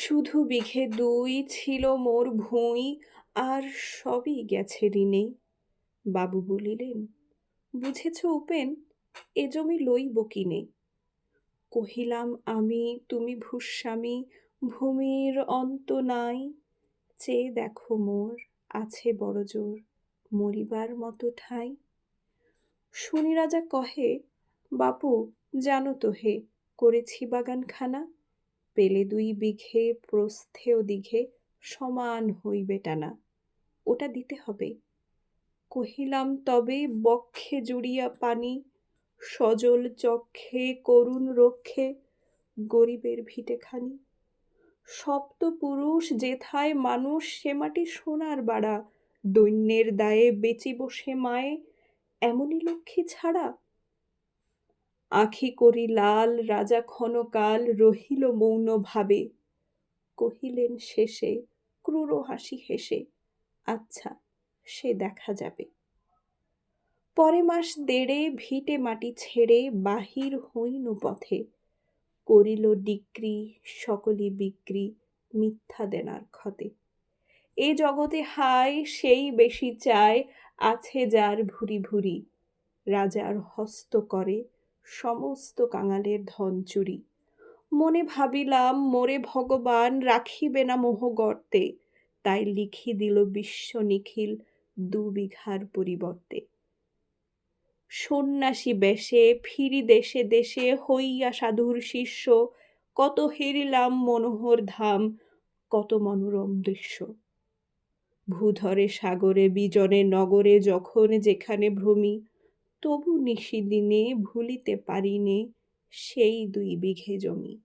শুধু বিঘে ২ ছিল মোর ভুঁই, আর সবই গেছে ঋণে। বাবু বলিলেন, বুঝেছ উপেন, এ জমি লইব কিনে? কহিলাম আমি, তুমি ভূস্বামী, ভূমির অন্ত নাই। চেয়ে দেখো মোর, আছে বড় জোর, মরিবার মতো ঠাঁই। শুনি রাজা কহে, বাপু জানো তো হে, করেছি বাগানখানা, পেলে ২ বিঘে প্রস্থে ও দিঘে সমান হইবে টানা, ওটা দিতে হবে। কহিলাম তবে বক্ষে জুড়িয়া পানি, সজল চক্ষে করুণ রক্ষে, গরিবের ভিটেখানি। সপ্তপুরুষ যেথায় মানুষ, সে মাটি সোনার বাড়া, দৈন্যের দায়ে বেচিব সে মায়ে, এমনই লক্ষ্মী ছাড়া। আঁখি করি লাল, রাজা ক্ষণকাল রহিল মৌন ভাবে, কহিলেন শেষে ক্রূর হাসি হেসে, আচ্ছা সে দেখা যাবে। পরে মাস দেড়ে ভিটে মাটি ছেড়ে বাহির হইনু পথে, করিল ডিক্রি সকলি বিক্রি মিথ্যা দেনার ক্ষতে। এ জগতে হায় সেই বেশি চায়, আছে যার ভুরি ভুরি, রাজার হস্ত করে সমস্ত কাঙালের ধন চুরি। মনে ভাবিলাম মোরে ভগবান রাখিবে না মোহ গর্তে, তাই লিখি দিল বিশ্ব নিখিল ২ বিঘার পরিবর্তে। সন্ন্যাসী বেশে ফিরি দেশে দেশে, হইয়া সাধুর শিষ্য, কত হেরিলাম মনোহর ধাম, কত মনোরম দৃশ্য। ভূধরে সাগরে বিজনে নগরে যখন যেখানে ভ্রমি, তবু নিশিদিনে ভুলিতে পারিনে সেই ২ বিঘে জমি।